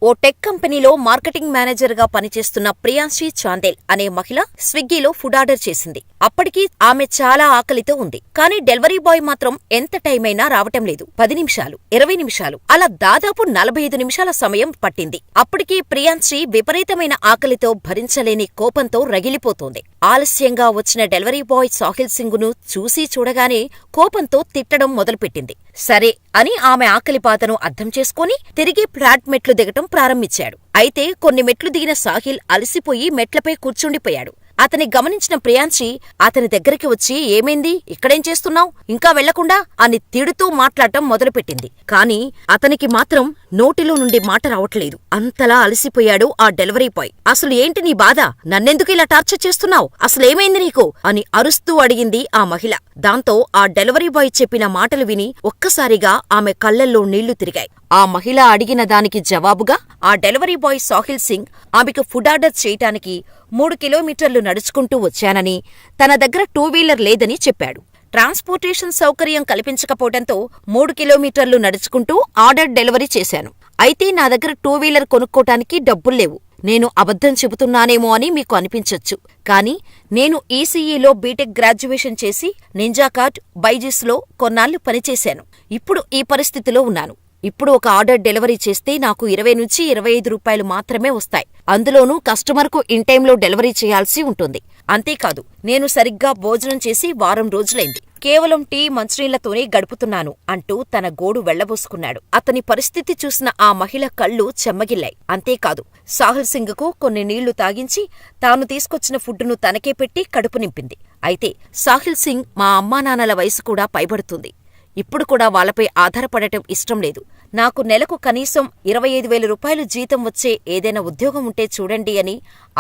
ఓ tech కంపెనీలో marketing మేనేజర్గా పనిచేస్తున్న ప్రియాంశి చాందేల్ అనే మహిళ స్విగ్గీలో ఫుడ్ ఆర్డర్ చేసింది. అప్పటికి ఆమె చాలా ఆకలితో ఉంది. కానీ డెలివరీ బాయ్ మాత్రం ఎంత టైమైనా రావటం లేదు. 10 నిమిషాలు, 20 నిమిషాలు, అలా దాదాపు 45 నిమిషాల సమయం పట్టింది. అప్పటికి ప్రియాంశి విపరీతమైన ఆకలితో భరించలేని కోపంతో రగిలిపోతోంది. ఆలస్యంగా వచ్చిన డెలివరీ బాయ్ సాహిల్ సింగ్ను చూసి చూడగానే కోపంతో తిట్టడం మొదలుపెట్టింది. సరే అని ఆమె ఆకలిపాతను అర్థం చేసుకుని తిరిగి ఫ్లాట్ మెట్లు దిగటం ప్రారంభించాడు. అయితే కొన్ని మెట్లు దిగిన సాహిల్ అలసిపోయి మెట్లపై కూర్చుండిపోయాడు. అతని గమనించిన ప్రియాంశి అతని దగ్గరికి వచ్చి, ఏమైంది, ఇక్కడేం చేస్తున్నావ్, ఇంకా వెళ్లకుండా అని తిడుతూ మాట్లాడటం మొదలుపెట్టింది. కాని అతనికి మాత్రం నోటిలో నుండి మాట రావట్లేదు. అంతలా అలసిపోయాడు ఆ డెలివరీ బాయ్. అసలు ఏంటి నీ బాధ, నన్నెందుకు ఇలా టార్చర్ చేస్తున్నావ్, అసలేమైంది నీకు అని అరుస్తూ అడిగింది ఆ మహిళ. దాంతో ఆ డెలివరీ బాయ్ చెప్పిన మాటలు విని ఒక్కసారిగా ఆమె కళ్లల్లో నీళ్లు తిరిగాయి. ఆ మహిళ అడిగిన దానికి జవాబుగా ఆ డెలివరీ బాయ్ సాహిల్ సింగ్ ఆమెకు ఫుడ్ ఆర్డర్ చేయటానికి 3 కిలోమీటర్లు నడుచుకుంటూ వచ్చానని, తన దగ్గర 2 వీలర్ లేదని చెప్పాడు. ట్రాన్స్పోర్టేషన్ సౌకర్యం కల్పించకపోవడంతో 3 కిలోమీటర్లు నడుచుకుంటూ ఆర్డర్ డెలివరీ చేశాను. అయితే నా దగ్గర 2 వీలర్ కొనుక్కోటానికి డబ్బుల్లేవు. నేను అబద్ధం చెబుతున్నానేమో అని మీకు అనిపించొచ్చు. కానీ నేను ఈసీఈలో బీటెక్ గ్రాడ్యుయేషన్ చేసి నింజా కార్ట్, బైజూస్లో కొన్నాళ్లు పనిచేశాను. ఇప్పుడు ఈ పరిస్థితిలో ఉన్నాను. ఇప్పుడు ఒక ఆర్డర్ డెలివరీ చేస్తే నాకు 20 నుంచి 25 రూపాయలు మాత్రమే వస్తాయి. అందులోనూ కస్టమర్కు ఇన్ టైంలో డెలివరీ చేయాల్సి ఉంటుంది. అంతేకాదు, నేను సరిగ్గా భోజనం చేసి వారం రోజులైంది. కేవలం టీ, మంచినీళ్లతోనే గడుపుతున్నాను అంటూ తన గోడు వెళ్లబోసుకున్నాడు. అతని పరిస్థితి చూసిన ఆ మహిళ కళ్ళు చెమ్మగిల్లాయి. అంతేకాదు, సాహిల్ సింగ్కు కొన్ని నీళ్లు తాగించి తాను తీసుకొచ్చిన ఫుడ్డును తనకే పెట్టి కడుపు నింపింది. అయితే సాహిల్ సింగ్, మా అమ్మానాన్నల వయసు కూడా పైబడుతుంది. ఇప్పుడు కూడా వాళ్లపై ఆధారపడటం ఇష్టం లేదు. నాకు నెలకు కనీసం 25,000 రూపాయలు జీతం వచ్చే ఏదైనా ఉద్యోగం ఉంటే చూడండి అని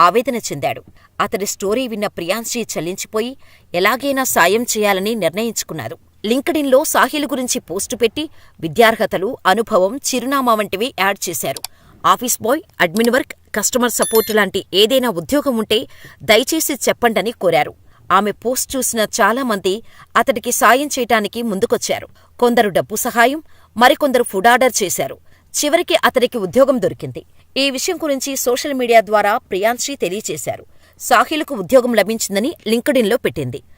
ఆవేదన చెందాడు. అతడి స్టోరీ విన్న ప్రియాంశి చలించిపోయి ఎలాగైనా సాయం చేయాలని నిర్ణయించుకున్నారు. లింక్డ్ఇన్లో సాహిల్ గురించి పోస్టు పెట్టి విద్యార్హతలు, అనుభవం, చిరునామా వంటివి యాడ్ చేశారు. Office boy, admin work, customer support లాంటి ఏదైనా ఉద్యోగం ఉంటే దయచేసి చెప్పండని కోరారు. ఆమె పోస్ట్ చూసిన చాలామంది అతడికి సాయం చేయటానికి ముందుకొచ్చారు. కొందరు డబ్బు సహాయం, మరికొందరు ఫుడ్ ఆర్డర్ చేశారు. చివరికి అతడికి ఉద్యోగం దొరికింది. ఈ విషయం గురించి సోషల్ మీడియా ద్వారా ప్రియాంశి తెలియచేశారు. సాహిల్కు ఉద్యోగం లభించిందని లింక్డ్ఇన్లో పెట్టింది.